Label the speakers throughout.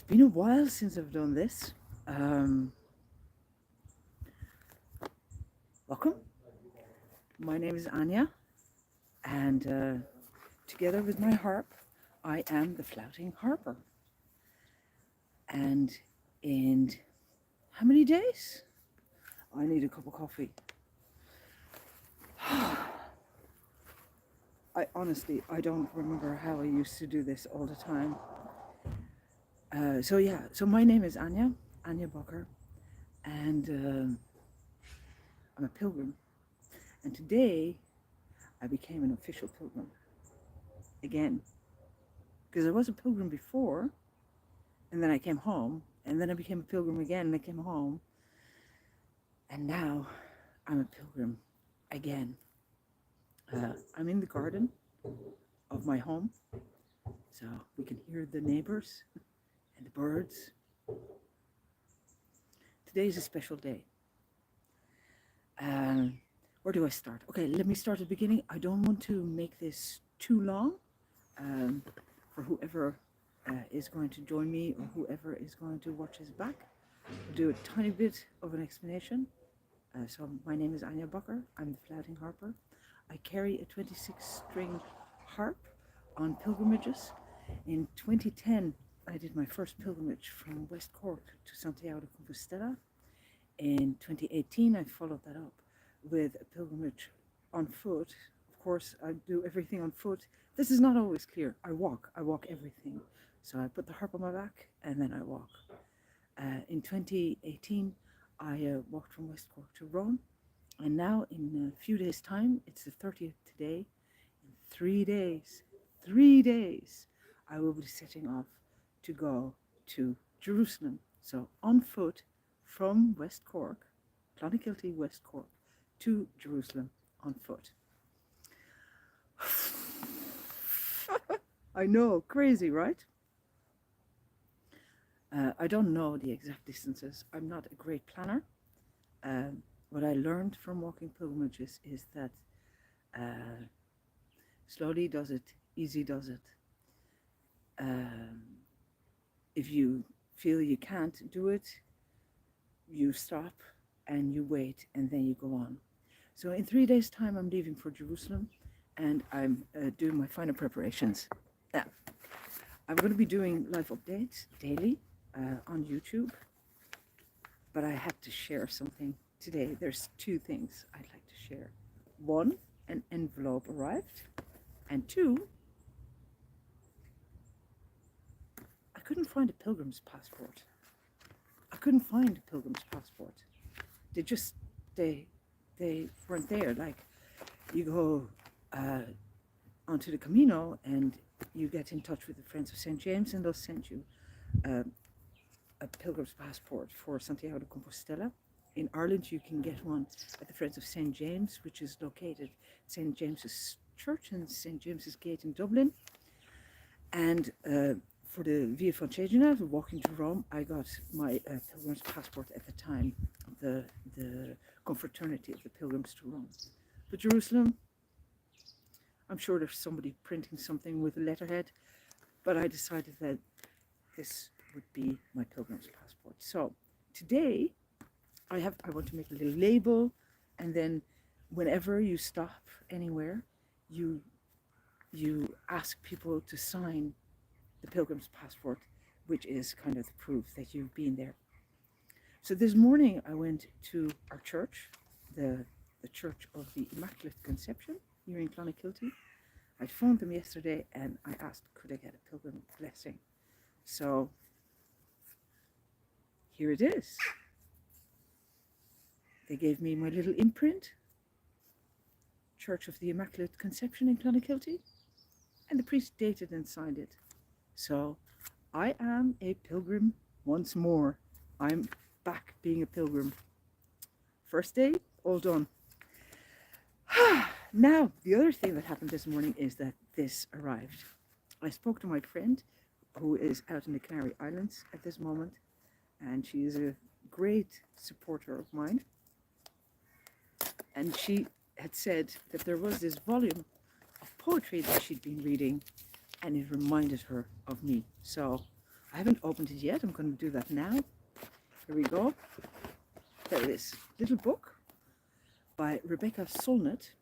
Speaker 1: been a while since I've done this. Um, Welcome. My name is Anja, and together with my harp, I am the Flauting Harper. And in how many days? I need a cup of coffee. I don't remember how I used to do this all the time. So my name is Anja Bucker, and I'm a pilgrim. And today I became an official pilgrim again, because I was a pilgrim before, and then I came home, and then I became a pilgrim again, and I came home, and now I'm a pilgrim again. I'm in the garden of my home, so we can hear the neighbors and the birds. Today is a special day. Where do I start? Okay, let me start at the beginning. I don't want to make this too long for whoever is going to join me or whoever is going to watch this back. I'll do a tiny bit of an explanation. So my name is Anja Bucker. I'm the Flauting Harper. I carry a 26-string harp on pilgrimages. In 2010, I did my first pilgrimage from West Cork to Santiago de Compostela. In 2018, I followed that up with a pilgrimage on foot. Of course, I do everything on foot. This is not always clear. I walk everything. So I put the harp on my back and then I walk. In 2018, I walked from West Cork to Rome. And now in a few days' time, it's the 30th today. In 3 days, I will be setting off to go to Jerusalem. So on foot from West Cork, Clonakilty, West Cork, to Jerusalem on foot. I know, crazy, right? I don't know the exact distances. I'm not a great planner. What I learned from walking pilgrimages is that slowly does it, easy does it. If you feel you can't do it, you stop and you wait and then you go on. So in 3 days' time, I'm leaving for Jerusalem and I'm doing my final preparations. Now, I'm going to be doing live updates daily on YouTube, but I had to share something today. There's 2 things I'd like to share. 1, an envelope arrived, and 2, I couldn't find a pilgrim's passport. They weren't there. Like, you go onto the Camino and you get in touch with the Friends of St. James and they'll send you a pilgrim's passport for Santiago de Compostela. In Ireland, you can get one at the Friends of St. James, which is located at St. James's Church and St. James's Gate in Dublin. And for the Via Francigena, walking to Rome, I got my pilgrim's passport at the time of the confraternity of the pilgrims to Rome. But Jerusalem, I'm sure there's somebody printing something with a letterhead, but I decided that this would be my pilgrim's passport. So today, I want to make a little label, and then whenever you stop anywhere, you ask people to sign the pilgrim's passport, which is kind of the proof that you've been there. So this morning I went to our church, the Church of the Immaculate Conception here in Clonakilty. I phoned them yesterday and I asked, could I get a pilgrim blessing? So here it is. They gave me my little imprint, Church of the Immaculate Conception in Clonakilty, and the priest dated and signed it. So I am a pilgrim once more. I'm back being a pilgrim. First day, all done. Now, the other thing that happened this morning is that this arrived. I spoke to my friend who is out in the Canary Islands at this moment, and she is a great supporter of mine. And she had said that there was this volume of poetry that she'd been reading, and it reminded her of me. So I haven't opened it yet. I'm going to do that now. Here we go. There it is. Little book by Rebecca Solnit,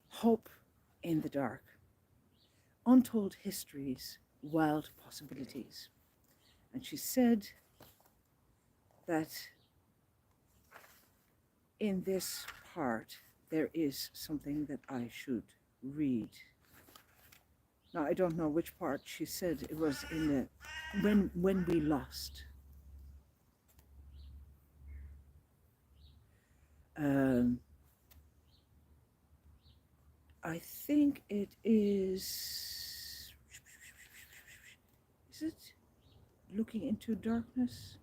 Speaker 1: Hope in the Dark. Untold Histories, Wild Possibilities. And she said that in this part there is something that I should read. Now I don't know which part. She said it was in the when we lost. I think it is. Is it looking into darkness?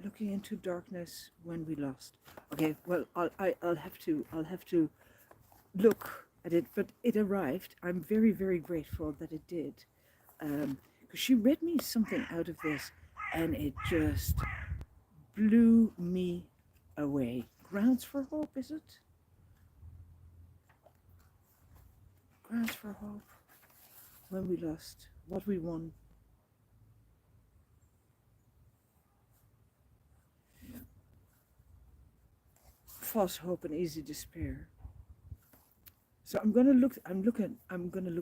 Speaker 1: Looking into darkness when we lost. Okay, well I'll have to look at it, but it arrived. I'm very, very grateful that it did, because she read me something out of this, and it just blew me away. Grounds for Hope, is it? Grounds for Hope. When we lost, what we won. Yeah. False hope and easy despair. So I'm gonna look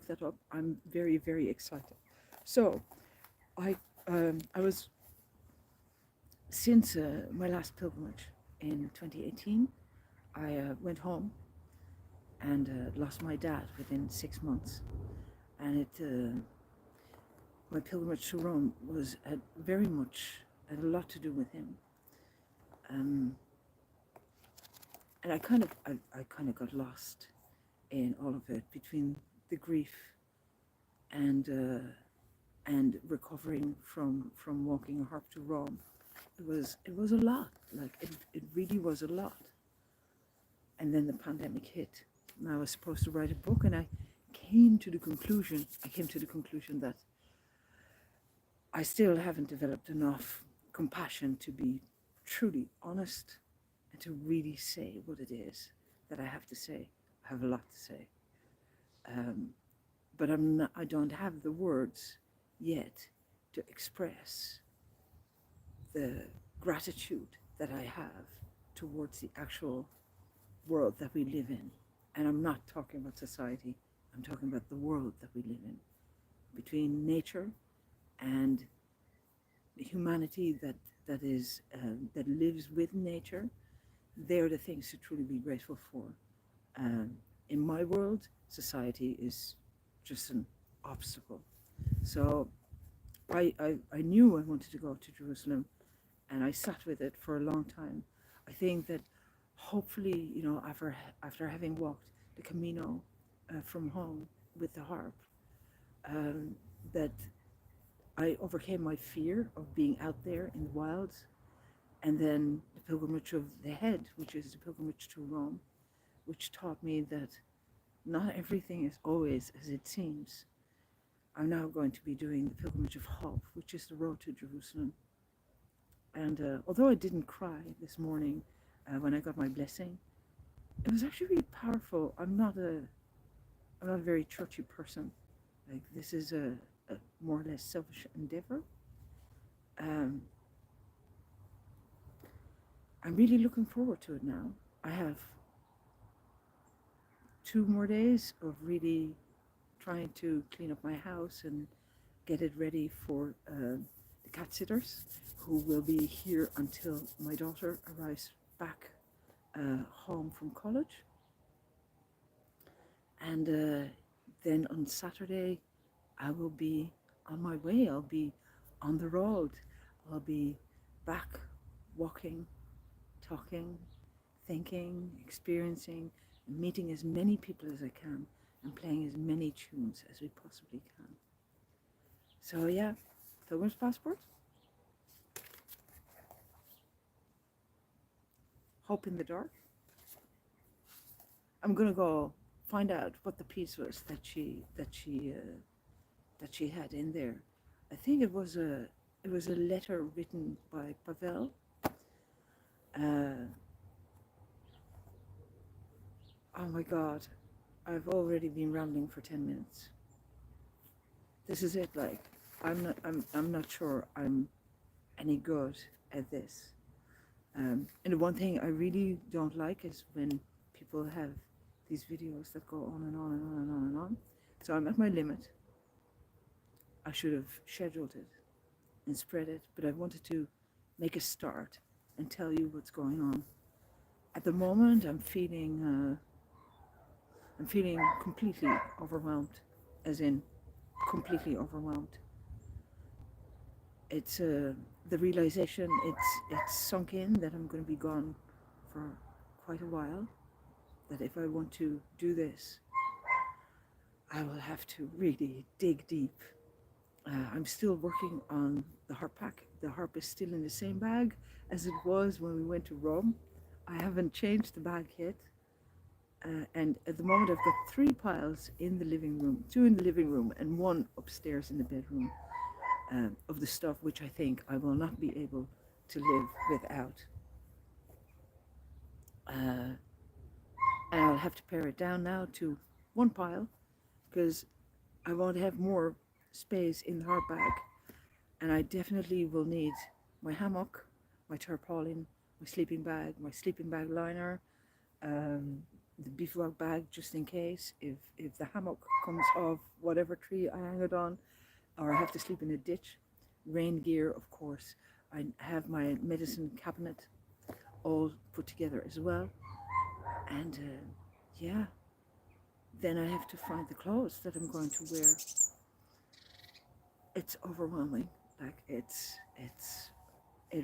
Speaker 1: that up. I'm very, very excited. So I was, since my last pilgrimage in 2018, I went home and lost my dad within 6 months, and my pilgrimage to Rome was had a lot to do with him, and I kind of got lost in all of it, between the grief and recovering from walking a harp to Rome. It was a lot. Like it really was a lot. And then the pandemic hit. And I was supposed to write a book, and I came to the conclusion that I still haven't developed enough compassion to be truly honest and to really say what it is that I have to say. I have a lot to say, but I don't have the words yet to express the gratitude that I have towards the actual world that we live in. And I'm not talking about society, I'm talking about the world that we live in, between nature and the humanity that lives with nature. They're the things to truly be grateful for. In my world, society is just an obstacle. So I knew I wanted to go to Jerusalem, and I sat with it for a long time. I think that hopefully, after having walked the Camino from home with the harp, that I overcame my fear of being out there in the wilds, and then the pilgrimage of the head, which is the pilgrimage to Rome, which taught me that not everything is always as it seems. I'm now going to be doing the pilgrimage of Hope, which is the road to Jerusalem. And although I didn't cry this morning when I got my blessing, it was actually really powerful. I'm not a very churchy person. Like, this is a more or less selfish endeavor. I'm really looking forward to it now. I have 2 more days of really trying to clean up my house and get it ready for the cat sitters, who will be here until my daughter arrives back home from college. And then on Saturday, I will be on my way. I'll be on the road. I'll be back walking, talking, thinking, experiencing, and meeting as many people as I can, and playing as many tunes as we possibly can. So yeah, Pilgrim's Passport, Hope in the Dark. I'm gonna go find out what the piece was that she had in there. I think it was a letter written by Pavel. Oh my God, I've already been rambling for 10 minutes. this is it. Like, I'm not sure I'm any good at this. And the one thing I really don't like is when people have these videos that go on and on and on and on and on. So I'm at my limit. I should have scheduled it and spread it, but I wanted to make a start and tell you what's going on. At the moment, I'm feeling completely overwhelmed, as in completely overwhelmed. It's the realization, it's sunk in that I'm going to be gone for quite a while, that if I want to do this, I will have to really dig deep. I'm still working on the harp pack. The harp is still in the same bag as it was when we went to Rome. I haven't changed the bag yet. And at the moment I've got 3 piles in the living room, 2 in the living room and 1 upstairs in the bedroom, of the stuff which I think I will not be able to live without. And I'll have to pare it down now to 1 pile because I want to have more space in the harp bag, and I definitely will need my hammock, my tarpaulin, my sleeping bag liner, the bivouac bag just in case if the hammock comes off whatever tree I hang it on, or I have to sleep in a ditch. Rain gear, of course. I have my medicine cabinet all put together as well, and yeah, then I have to find the clothes that I'm going to wear. It's overwhelming. Like it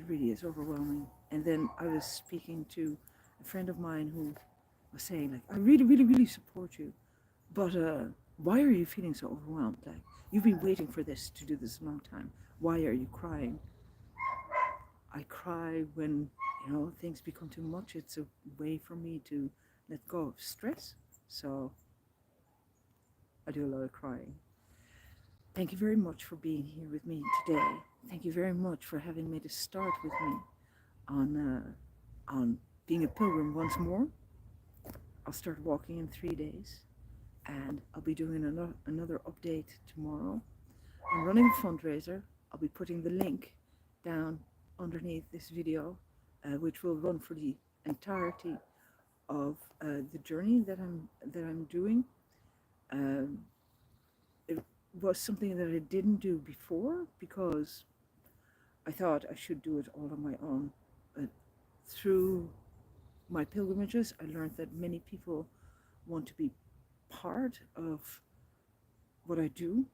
Speaker 1: really is overwhelming. And then I was speaking to a friend of mine who was saying, like, I really, really, really support you, but why are you feeling so overwhelmed? Like, you've been waiting for this to do this a long time. Why are you crying? I cry when, you know, things become too much. It's a way for me to let go of stress. So I do a lot of crying. Thank you very much for being here with me today. Thank you very much for having made a start with me on being a pilgrim once more. I'll start walking in 3 days, and I'll be doing another update tomorrow. I'm running a fundraiser. I'll be putting the link down underneath this video, which will run for the entirety of the journey that I'm doing. It was something that I didn't do before because I thought I should do it all on my own. But through my pilgrimages, I learned that many people want to be part of what I do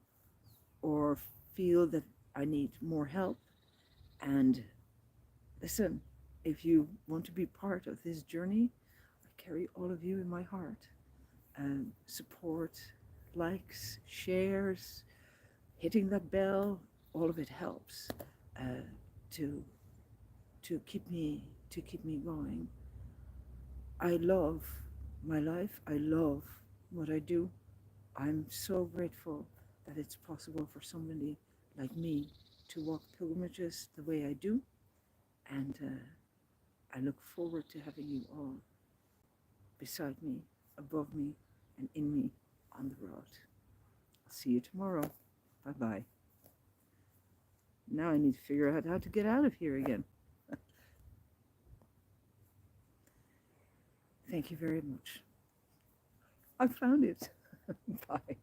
Speaker 1: or feel that I need more help. And listen, if you want to be part of this journey, I carry all of you in my heart. Support, likes, shares, hitting that bell, all of it helps to keep me going. I love my life. I love what I do. I'm so grateful that it's possible for somebody like me to walk pilgrimages the way I do, and I look forward to having you all beside me, above me, and in me on the road. I'll see you tomorrow. Bye-bye. Now I need to figure out how to get out of here again. Thank you very much. I found it. Bye.